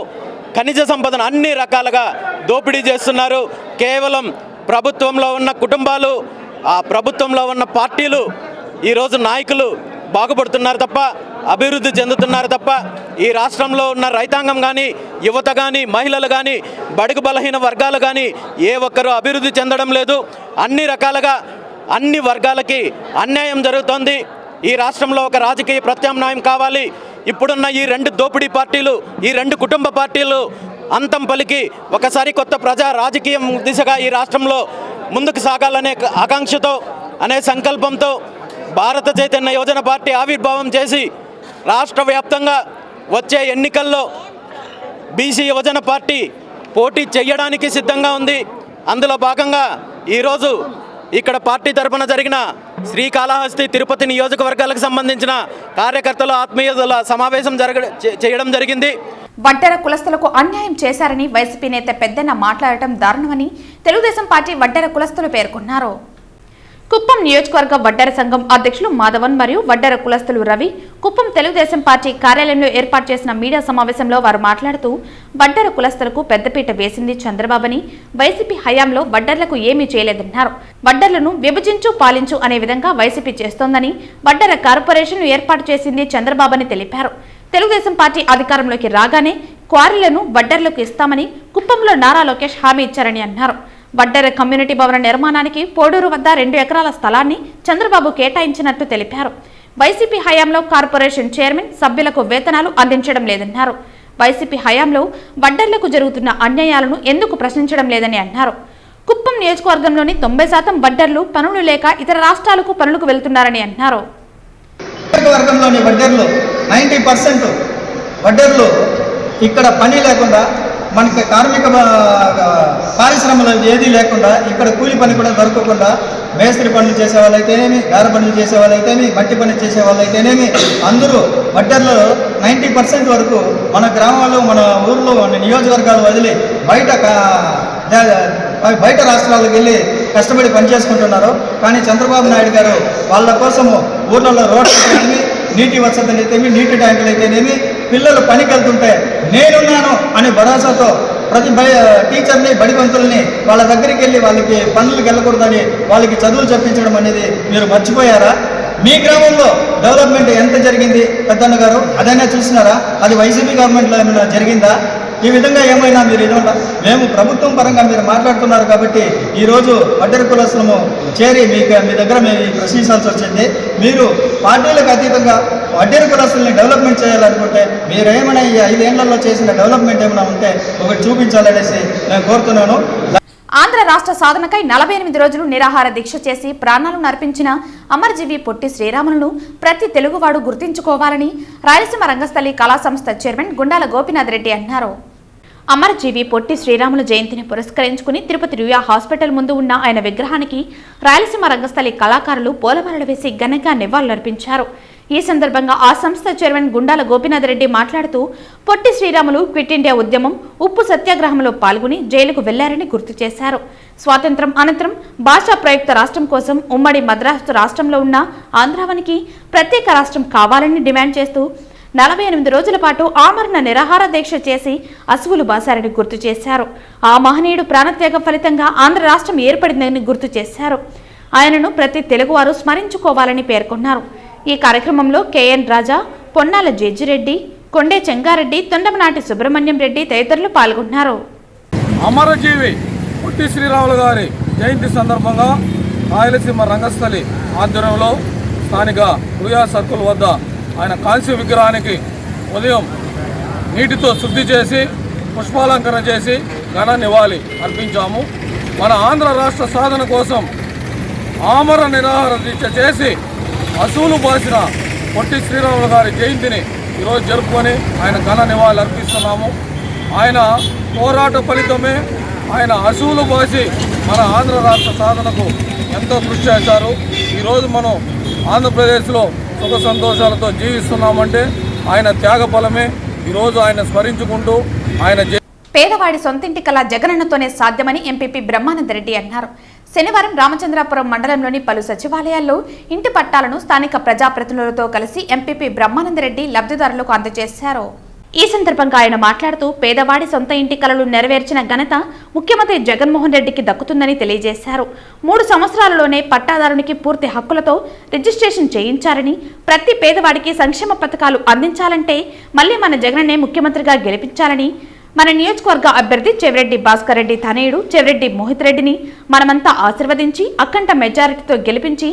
ఖనిజ సంపదను అన్ని రకాలుగా దోపిడీ చేస్తున్నారు. కేవలం ప్రభుత్వంలో ఉన్న కుటుంబాలు, ఆ ప్రభుత్వంలో ఉన్న పార్టీలు, ఈరోజు నాయకులు బాగుపడుతున్నారు తప్ప, అభివృద్ధి చెందుతున్నారు తప్ప ఈ రాష్ట్రంలో ఉన్న రైతాంగం కానీ, యువత కానీ, మహిళలు కానీ, బడుగు బలహీన వర్గాలు కానీ ఏ ఒక్కరూ అభివృద్ధి చెందడం లేదు. అన్ని రకాలుగా అన్ని వర్గాలకి అన్యాయం జరుగుతోంది. ఈ రాష్ట్రంలో ఒక రాజకీయ ప్రత్యామ్నాయం కావాలి. ఇప్పుడున్న ఈ రెండు దోపిడీ పార్టీలు, ఈ రెండు కుటుంబ పార్టీలు అంతం పలికి ఒకసారి కొత్త ప్రజా రాజకీయం దిశగా ఈ రాష్ట్రంలో ముందుకు సాగాలనే ఆకాంక్షతో, అనే సంకల్పంతో భారత చైతన్య యువజన పార్టీ ఆవిర్భావం చేసి రాష్ట్ర వ్యాప్తంగా వచ్చే ఎన్నికల్లో బీసీ యువజన పార్టీ పోటీ చేయడానికి సిద్ధంగా ఉంది. అందులో భాగంగా ఈరోజు ఇక్కడ పార్టీ తరఫున జరిగిన శ్రీకాళహస్తి, తిరుపతి నియోజకవర్గాలకు సంబంధించిన కార్యకర్తల ఆత్మీయతల సమావేశం చేయడం జరిగింది. వడ్డెర కులస్తులకు అన్యాయం చేశారని వైసీపీ నేత పెద్దన్న మాట్లాడటం దారుణమని తెలుగుదేశం పార్టీ వడ్డెర కులస్తులు పేర్కొన్నారు. కుప్పం నియోజకవర్గ వడ్డెర సంఘం అధ్యక్షులు మాధవన్ మరియు వడ్డెర కులస్తులు రవి కుప్పం తెలుగుదేశం పార్టీ కార్యాలయంలో ఏర్పాటు చేసిన మీడియా సమావేశంలో వారు మాట్లాడుతూ, వడ్డెర కులస్తులకు పెద్దపీట వేసింది చంద్రబాబుని, వైసీపీ హయాంలో వడ్డెర్లకు ఏమీ చేయలేదన్నారు. వడ్డెర్లను విభజించు పాలించు అనే విధంగా వైసీపీ చేస్తోందని, వడ్డెర కార్పొరేషన్ ఏర్పాటు చేసింది చంద్రబాబుని తెలిపారు. తెలుగుదేశం పార్టీ అధికారంలోకి రాగానే క్వారీలను వడ్డెర్లకు ఇస్తామని కుప్పంలో నారా లోకేష్ హామీ ఇచ్చారని అన్నారు. వడ్డెర కమ్యూనిటీ భవన నిర్మాణానికి పోడూరు వద్ద 2 ఎకరాల స్థలాన్ని చంద్రబాబు కేటాయించినట్టు తెలిపారు. వైసీపీ హయాంలో కార్పొరేషన్ చైర్మన్, సభ్యులకు వేతనాలు అందించడం లేదన్నారు. వైసీపీ హయాంలో వడ్డెర్లకు జరుగుతున్న అన్యాయాలను ఎందుకు ప్రశ్నించడం లేదని అన్నారు. కుప్పం నియోజకవర్గంలోని 90% వడ్డెర్లు పనులు లేక ఇతర రాష్ట్రాలకు పనులకు వెళ్తున్నారని అన్నారు. నియోజకవర్గంలోని వడ్డెర్లు 90% వడ్డెర్లు ఇక్కడ పని లేకుండా, మనకి కార్మిక పారిశ్రమలు ఏదీ లేకుండా, ఇక్కడ కూలి పని కూడా దొరకకుండా మేస్త్రి పనులు చేసే వాళ్ళైతేనేమి, గార పనులు చేసే వాళ్ళైతేనేమి, మట్టి పని చేసే వాళ్ళైతేనేమి అందరూ వడ్డెర్లు 90% వరకు మన గ్రామాలు, మన ఊర్లో, మన నియోజకవర్గాలు వదిలి బయట రాష్ట్రాలకు వెళ్ళి కష్టపడి పనిచేసుకుంటున్నారు. కానీ చంద్రబాబు నాయుడు గారు వాళ్ళ కోసము ఊర్లలో రోడ్లు అయితేనేమి, నీటి వసతులు అయితేనేమి, నీటి ట్యాంకులు అయితేనేమి, పిల్లలు పనికి వెళ్తుంటే నేనున్నాను అనే భరోసాతో ప్రతి టీచర్ని, బడిపంతుల్ని వాళ్ళ దగ్గరికి వెళ్ళి వాళ్ళకి పనులకు వెళ్ళకూడదని వాళ్ళకి చదువులు చెప్పించడం అనేది మీరు మర్చిపోయారా? మీ గ్రామంలో డెవలప్మెంట్ ఎంత జరిగింది పెద్దన్న గారు? అదైనా చూసినారా? అది వైసీపీ గవర్నమెంట్లో ఏమైనా జరిగిందా? ఈ విధంగా ఏమైనా మీరు ఇదంతా మేము ప్రభుత్వం పరంగా మీరు మాట్లాడుతున్నారు కాబట్టి ఈరోజు వడ్డెర కులస్తులము చేరి మీ దగ్గర మేము ప్రశ్నించాల్సి వచ్చింది. మీరు పార్టీలకు అతీతంగా వడ్డెర కులస్తుల్ని డెవలప్మెంట్ చేయాలనుకుంటే మీరేమైనా ఈ 5 ఏళ్లలో చేసిన డెవలప్మెంట్ ఏమైనా ఉంటే ఒకటి చూపించాలనేసి నేను కోరుతున్నాను. ఆంధ్ర రాష్ట్ర సాధనకై 48 రోజులు నిరాహార దీక్ష చేసి ప్రాణాలను అర్పించిన అమరజీవి పొట్టి శ్రీరాములను ప్రతి తెలుగువాడు గుర్తించుకోవాలని రాయలసీమ రంగస్థలి కళా సంస్థ చైర్మన్ గుండాల గోపీనాథ్ రెడ్డి అన్నారు. అమరజీవి పొట్టి శ్రీరాములు జయంతిని పురస్కరించుకుని తిరుపతి రుయా హాస్పిటల్ ముందు ఉన్న ఆయన విగ్రహానికి రాయలసీమ రంగస్థలి కళాకారులు పూలమాలలు వేసి ఘనంగా నివాళులర్పించారు. ఈ సందర్భంగా ఆ సంస్థ చైర్మన్ గుండాల గోపీనాథ్ రెడ్డి మాట్లాడుతూ, పొట్టి శ్రీరాములు క్విట్ ఇండియా ఉద్యమం, ఉప్పు సత్యాగ్రహంలో పాల్గొని జైలుకు వెళ్లారని గుర్తు చేశారు. స్వాతంత్ర్యం అనంతరం భాషా ప్రయుక్త రాష్ట్రం కోసం ఉమ్మడి మద్రాసు రాష్ట్రంలో ఉన్న ఆంధ్రావనికి ప్రత్యేక రాష్ట్రం కావాలని డిమాండ్ చేస్తూ 48 రోజుల పాటు ఆమరణ నిరాహార దీక్ష చేసి అసువులు బాసారని గుర్తు చేశారు. ఆ మహనీయుడు ప్రాణత్యాగం ఫలితంగా ఆంధ్ర రాష్ట్రం ఏర్పడిందని గుర్తు చేశారు. ఆయనను ప్రతి తెలుగువారు స్మరించుకోవాలని పేర్కొన్నారు. ఈ కార్యక్రమంలో కేఎన్ రాజా, పొన్నాల జెజ్జిరెడ్డి, కొండే చెంగారెడ్డి, తొండమనాటి సుబ్రహ్మణ్యం రెడ్డి తదితరులు పాల్గొన్నారు. అమరజీవి పొట్టి శ్రీరాములు గారి జయంతి సందర్భంగా రాయలసీమ రంగస్థలి ఆధ్వర్యంలో స్థానిక రుయా సర్కుల్ వద్ద ఆయన కాంస్య విగ్రహానికి ఉదయం నీటితో శుద్ధి చేసి పుష్పాలంకరణ చేసి ఘన నివాళి అర్పించాము. మన ఆంధ్ర రాష్ట్ర సాధన కోసం ఆమరణ నిరాహార దీక్ష చేసి అసూలు బాసిన పొట్టి శ్రీరాములు గారి జయంతిని ఈరోజు జరుపుకొని ఆయన ఘన నివాళులు అర్పిస్తున్నాము. ఆయన పోరాట ఫలితమే ఆయన అసూలు బాసి మన ఆంధ్ర రాష్ట్ర సాధనకు ఎంతో కృషి చేశారు. ఈరోజు మనం ఆంధ్రప్రదేశ్లో సుఖ సంతోషాలతో జీవిస్తున్నామంటే ఆయన త్యాగ ఫలమే. ఈరోజు ఆయన స్మరించుకుంటూ ఆయన పేదవాడి సొంతింటి కళ జగనన్నతోనే సాధ్యమని ఎంపీపీ బ్రహ్మానందరెడ్డి అన్నారు. శనివారం రామచంద్రాపురం మండలంలోని పలు సచివాలయాల్లో ఇంటి పట్టాలను స్థానిక ప్రజాప్రతినిధులతో కలిసి ఎంపీపీ బ్రహ్మానందరెడ్డి లబ్ధిదారులకు అందజేశారు. ఈ సందర్భంగా ఆయన మాట్లాడుతూ పేదవాడి సొంత ఇంటి కలలు నెరవేర్చిన ఘనత ముఖ్యమంత్రి జగన్మోహన్ రెడ్డికి దక్కుతుందని తెలియజేశారు. 3 సంవత్సరాలలోనే పట్టాదారునికి పూర్తి హక్కులతో రిజిస్ట్రేషన్ చేయించారని, ప్రతి పేదవాడికి సంక్షేమ పథకాలు అందించాలంటే మళ్లీ మన జగనన్నే ముఖ్యమంత్రిగా గెలిపించాలని, మన నియోజకవర్గ అభ్యర్థి చెవిరెడ్డి భాస్కర్ రెడ్డి తనయుడు చెవిరెడ్డి మోహిత్ రెడ్డిని మనమంతా ఆశీర్వదించి అఖండ మెజారిటీతో గెలిపించి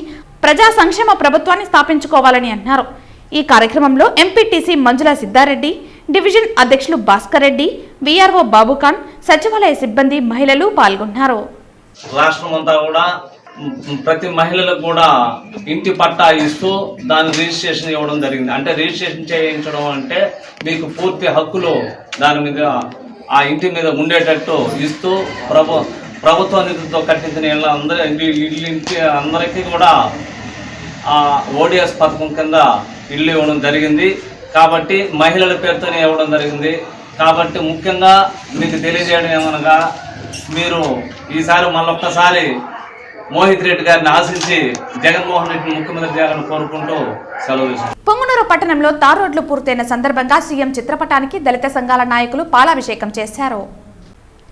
ప్రజా సంక్షేమ ప్రభుత్వాన్ని స్థాపించుకోవాలని అన్నారు. ఈ కార్యక్రమంలో ఎంపీటీసీ మంజుల సిద్ధారెడ్డి, డివిజన్ అధ్యక్షులు భాస్కర్ రెడ్డి, వీఆర్ఓ బాబుఖాన్, సచివాలయ సిబ్బంది, మహిళలు పాల్గొన్నారు. రాష్ట్రమంతా కూడా ప్రతి మహిళలకు కూడా ఇంటి పట్టా ఇస్తూ దాని రిజిస్ట్రేషన్ ఇవ్వడం జరిగింది. అంటే రిజిస్ట్రేషన్ చేయించడం అంటే మీకు పూర్తి హక్కులు దాని మీద ఆ ఇంటి మీద ఉండేటట్టు ఇస్తూ ప్రభుత్వ నిధులతో కట్టించిన అందరికీ కూడా ఆ ఓడిఎస్ పథకం కింద ఇల్లు ఇవ్వడం జరిగింది. కాబట్టి మహిళల పేరుతోనే ఇవ్వడం జరిగింది. కాబట్టి ముఖ్యంగా మీకు తెలియజేయడం ఏమనగా మీరు ఈసారి మళ్ళొక్కసారి మోహిత్ రెడ్డి గారిని ఆశించి జగన్మోహన్ రెడ్డిని ముఖ్యమంత్రి చేయాలని కోరుకుంటూ సెలవు తీసుకుంటాం. పొంగునూరు పట్టణంలో తార్ రోడ్లు పూర్తయిన సందర్భంగా సీఎం చిత్రపటానికి దళిత సంఘాల నాయకులు పాలాభిషేకం చేశారు.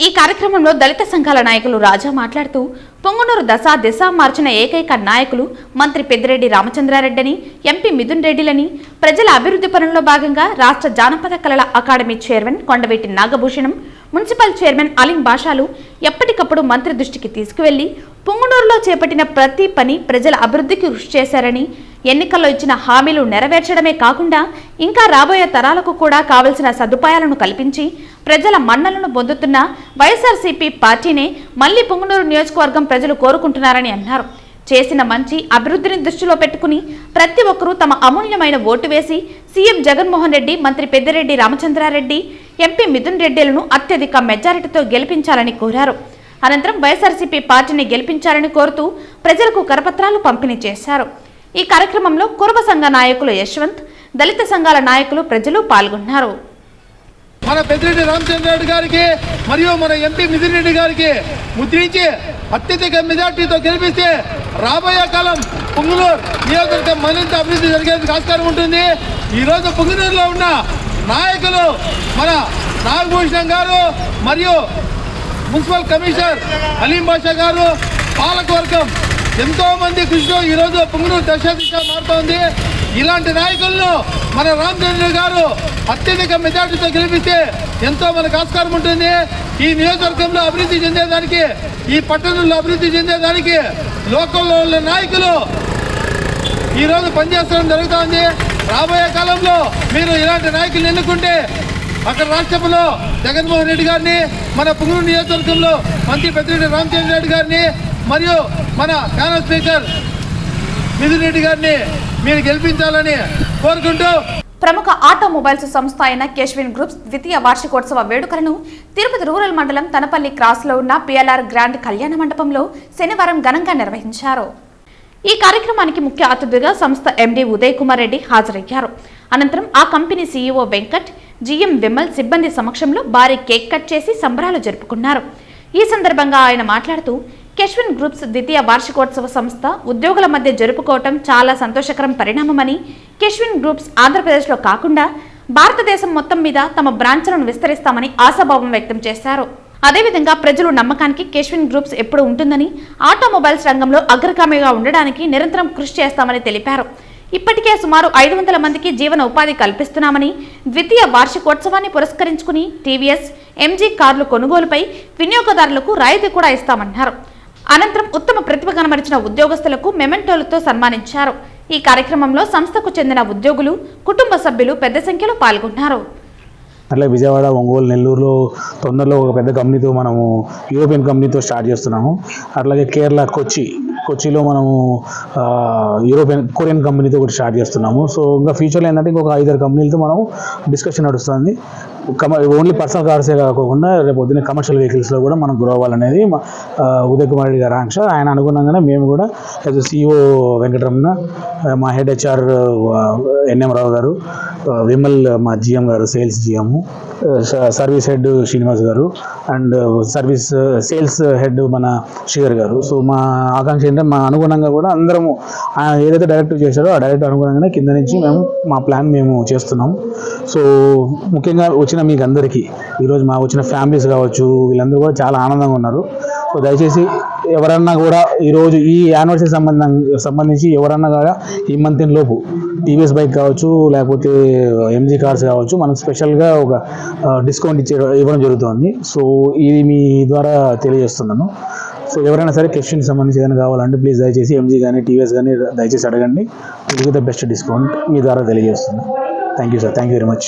ఈ కార్యక్రమంలో దళిత సంఘాల నాయకులు రాజా మాట్లాడుతూ పొంగునూరు దిశ మార్చిన ఏకైక నాయకులు మంత్రి పెద్దిరెడ్డి రామచంద్రారెడ్డిని, ఎంపీ మిథున్ రెడ్డిలని, ప్రజల అభివృద్ధి పనుల్లో భాగంగా రాష్ట్ర జానపద కళల అకాడమీ చైర్మన్ కొండవీటి నాగభూషణం, మున్సిపల్ చైర్మన్ అలీం బాషాలు ఎప్పటికప్పుడు మంత్రి దృష్టికి తీసుకువెళ్లి పొంగునూరులో చేపట్టిన ప్రతి పని ప్రజల అభివృద్ధికి కృషి చేశారని, ఎన్నికల్లో ఇచ్చిన హామీలు నెరవేర్చడమే కాకుండా ఇంకా రాబోయే తరాలకు కూడా కావలసిన సదుపాయాలను కల్పించి ప్రజల మన్నలను పొందుతున్న వైఎస్ఆర్సీపీ పార్టీనే మళ్లీ పొంగునూరు నియోజకవర్గం ప్రజలు కోరుకుంటున్నారని అన్నారు. చేసిన మంచి అభివృద్ధిని దృష్టిలో పెట్టుకుని ప్రతి ఒక్కరూ తమ అమూల్యమైన ఓటు వేసి సీఎం జగన్మోహన్ రెడ్డి, మంత్రి పెద్దిరెడ్డి రామచంద్రారెడ్డి, ఎంపీ మిథున్ రెడ్డిలను అత్యధిక మెజారిటీతో గెలిపించాలని కోరారు. అనంతరం వైఎస్ఆర్సీపీ పార్టీని గెలిపించాలని కోరుతూ ప్రజలకు కరపత్రాలు పంపిణీ చేశారు. ఈ కార్యక్రమంలో కురుబ సంఘ నాయకులు యశ్వంత్, దళిత సంఘాల నాయకులు, ప్రజలు పాల్గొన్నారు. మన పెద్దిరెడ్డి రామచంద్రారెడ్డి గారికి మరియు మన ఎంపీ మిథున్ రెడ్డి గారికి ముద్రించి అత్యధిక మెజార్టీతో గెలిపిస్తే రాబోయే కాలం పొంగునూరు నియోజకవర్గం మరింత అభివృద్ధి జరిగేందుకు ఆస్కారం ఉంటుంది. ఈరోజు పొంగునూరులో ఉన్న నాయకులు మన నాగభూషణం గారు మరియు మున్సిపల్ కమిషనర్ అలీం బాషా గారు, పాలకవర్గం ఎంతో మంది కృషితో ఈరోజు పొంగునూరు దశ మారుతోంది. ఇలాంటి నాయకులను మన రామచంద్ర గారు అత్యధిక మెజార్టీతో గెలిపిస్తే ఎంతో మనకు ఆస్కారం ఉంటుంది. ఈ నియోజకవర్గంలో అభివృద్ధి చెందేదానికి, ఈ పట్టణంలో అభివృద్ధి చెందేదానికి లోకల్లో ఉన్న నాయకులు ఈరోజు పనిచేస్తడం జరుగుతోంది. రాబోయే కాలంలో మీరు ఇలాంటి నాయకులు ఎన్నుకుంటే అక్కడ రాష్ట్రంలో జగన్మోహన్ రెడ్డి గారిని, మన పొంగునూరు నియోజకవర్గంలో మంత్రి పెద్దిరెడ్డి రామచంద్రారెడ్డి గారిని మరియు మన ప్యానల్ స్పీకర్ మిథున్ రెడ్డి గారిని మీరు గెలిపించాలని కోరుకుంటూ ప్రముఖ ఆటోమొబైల్స్ సంస్థ అయిన కేశ్విన్ గ్రూప్స్ ద్వితీయ వార్షికోత్సవ వేడుకలను తిరుపతి రూరల్ మండలం తనపల్లి క్రాస్లో ఉన్న పిఎల్ఆర్ గ్రాండ్ కళ్యాణ మండపంలో శనివారం ఘనంగా నిర్వహించారు. ఈ కార్యక్రమానికి ముఖ్య అతిథిగా సంస్థ ఎండీ ఉదయ్ కుమార్ రెడ్డి హాజరయ్యారు. అనంతరం ఆ company CEO Venkat, GM Vimal సిబ్బంది సమక్షంలో భారీ కేక్ కట్ చేసి సంబరాలు జరుపుకున్నారు. ఈ సందర్భంగా ఆయన మాట్లాడుతూ కేశ్విన్ గ్రూప్స్ ద్వితీయ వార్షికోత్సవ సంస్థ ఉద్యోగుల మధ్య జరుపుకోవటం చాలా సంతోషకరం పరిణామమని, కేశ్విన్ గ్రూప్స్ ఆంధ్రప్రదేశ్లో కాకుండా భారతదేశం మొత్తం మీద తమ బ్రాంచ్లను విస్తరిస్తామని ఆశాభావం వ్యక్తం చేశారు. అదేవిధంగా ప్రజలు నమ్మకానికి కేశ్విన్ గ్రూప్స్ ఎప్పుడు ఉంటుందని, ఆటోమొబైల్స్ రంగంలో అగ్రగామిగా ఉండడానికి నిరంతరం కృషి చేస్తామని తెలిపారు. ఇప్పటికే సుమారు 500 మందికి జీవన ఉపాధి కల్పిస్తున్నామని, ద్వితీయ వార్షికోత్సవాన్ని పురస్కరించుకుని టీవీఎస్, ఎంజీ కార్లు కొనుగోలుపై వినియోగదారులకు రాయితీ కూడా ఇస్తామన్నారు. అనంతరం ఉత్తమ ప్రతిభ కనబరిచిన ఉద్యోగస్తులకు మెమెంటోలతో సన్మానించారు. ఈ కార్యక్రమంలో సంస్థకు చెందిన ఉద్యోగులు, కుటుంబ సభ్యులు పెద్ద సంఖ్యలో పాల్గొన్నారు. అట్లా విజయవాడ, ఒంగోలు, నెల్లూరులో తొందరలో ఒక పెద్ద కంపెనీతో మనము యూరోపియన్ కంపెనీతో స్టార్ట్ చేస్తున్నాము. అట్లాగే కేరళ కొచ్చిలో మనము కొరియన్ కంపెనీతో ఒకటి స్టార్ట్ చేస్తున్నాము. సో ఇంకా ఫ్యూచర్లో ఏంటంటే ఇంకొక 5-6 కంపెనీలతో మనం డిస్కషన్ నడుస్తుంది. ఓన్లీ పర్సనల్ కార్సే కాకుండా రేపు పొద్దున్న కమర్షియల్ వెహికల్స్లో కూడా మనం గ్రో అవ్వాలనేది ఉదయ్ కుమార్ రెడ్డి గారి ఆంక్ష. ఆయన అనుగుణంగానే మేము కూడా యాజ్ CEO వెంకటరమణ, మా హెడ్ HR NM రావు గారు, విమల్ మా GM గారు, sales GM, service head Srinivas గారు అండ్ సేల్స్ హెడ్ మన శ్రీధర్ గారు. సో మా ఆకాంక్ష ఏంటంటే మా అనుగుణంగా కూడా అందరము ఏదైతే డైరెక్టివ్ చేశారో ఆ డైరెక్ట్ అనుగుణంగానే కింద నుంచి మేము మా ప్లాన్ మేము చేస్తున్నాం. సో ముఖ్యంగా వచ్చిన మీకు అందరికీ ఈరోజు మా వచ్చిన ఫ్యామిలీస్ కావచ్చు, వీళ్ళందరూ కూడా చాలా ఆనందంగా ఉన్నారు. సో దయచేసి ఎవరన్నా కూడా ఈరోజు ఈ యానివర్సరీ సంబంధించి ఎవరన్నా కూడా ఈ మంత్ లోపు TVS బైక్ కావచ్చు, లేకపోతే MG కార్స్ కావచ్చు, మనం స్పెషల్గా ఒక డిస్కౌంట్ ఇవ్వడం జరుగుతుంది. సో ఇది మీ ద్వారా తెలియజేస్తున్నాను. సో ఎవరైనా సరే కెస్ట్కి సంబంధించి ఏదైనా కావాలంటే ప్లీజ్ దయచేసి MG కానీ TVS కానీ దయచేసి అడగండి. ఇది ద బెస్ట్ డిస్కౌంట్ మీ ద్వారా తెలియజేస్తున్నాను. Thank you sir, thank you very much.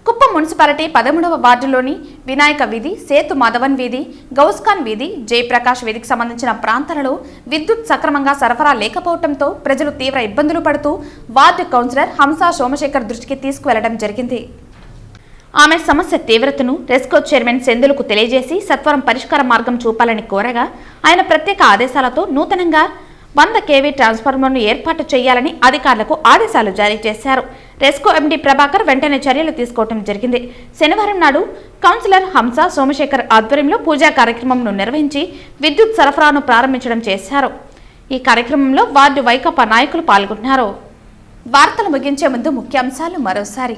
Kuppam municipality 13వ వార్డులోని వినాయక వీధి, సేతు మాధవన్ వీధి, గౌస్ఖాన్ వీధి, జయప్రకాష్ వీధికి సంబంధించిన ప్రాంతాలలో విద్యుత్ సక్రమంగా సరఫరా లేకపోవడంతో ప్రజలు తీవ్ర ఇబ్బందులు పడుతూ వార్డు కౌన్సిలర్ హంసా సోమశేఖర్ దృష్టికి తీసుకువెళ్లడం జరిగింది. ఆమె సమస్య తీవ్రతను రెస్కో చైర్మన్ సెందులకు తెలియజేసి సత్వరం పరిష్కార మార్గం చూపాలని కోరగా ఆయన ప్రత్యేక ఆదేశాలతో నూతనంగా 100 kV ట్రాన్స్ఫార్మర్ను ఏర్పాటు చేయాలని అధికారులకు ఆదేశాలు జారీ చేశారు. రెస్కో MD ప్రభాకర్ వెంటనే చర్యలు తీసుకోవడం జరిగింది. శనివారం నాడు కౌన్సిలర్ హంసా సోమశేఖర్ ఆధ్వర్యంలో పూజా కార్యక్రమంను నిర్వహించి విద్యుత్ సరఫరాను ప్రారంభించడం చేశారు. ఈ కార్యక్రమంలో వార్డు వైకాపా నాయకులు పాల్గొన్నారు. వార్తలు ముగించే ముందు ముఖ్యాంశాలు మరోసారి.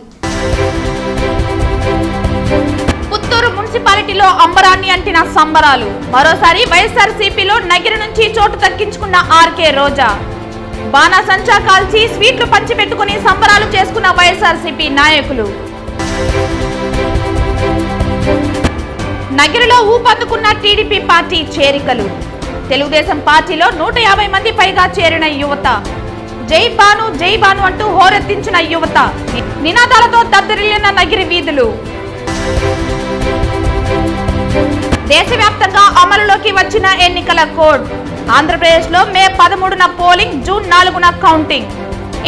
పుత్తూరు మున్సిపాలిటీలో అంబరాన్ని అంటిన సంబరాలు. మరోసారి వైఎస్ఆర్సీపీలో నగిరి నుంచి చోటు దక్కించుకున్న RK రోజా. బాణాసంచా కాల్చి స్వీట్లు పంచిపెట్టుకుని సంబరాలు చేసుకున్న వైఎస్ఆర్సీపీ నాయకులు. నగిరిలో ఊపందుకున్న టీడీపీ పార్టీ చేరికలు. తెలుగుదేశం పార్టీలో 150 మంది పైగా చేరిన యువత. జై బాను అంటూ హోరెత్తించిన యువత. నినాదాలతో దద్దరిల్లిన నగిరి వీధులు. దేశవ్యాప్తంగా అమలులోకి వచ్చిన ఎన్నికల కోడ్. ఆంధ్రప్రదేశ్లో మే 13న పోలింగ్, జూన్ 4న కౌంటింగ్.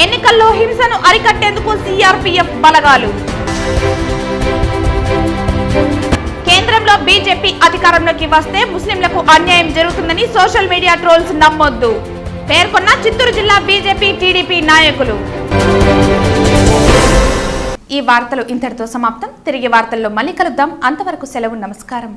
ఎన్నికల్లో హింసను అరికట్టేందుకు CRPF బలగాలు. కేంద్రంలో బీజేపీ అధికారంలోకి వస్తే ముస్లింలకు అన్యాయం జరుగుతుందని సోషల్ మీడియా ట్రోల్స్ నమ్మొద్దు పేర్కొన్న చిత్తూరు జిల్లా బీజేపీ టీడీపీ నాయకులు. ఈ వార్తలు ఇంతటితో సమాప్తం. తిరిగి వార్తల్లో మళ్ళీ కలుద్దాం. అంతవరకు సెలవు. నమస్కారం.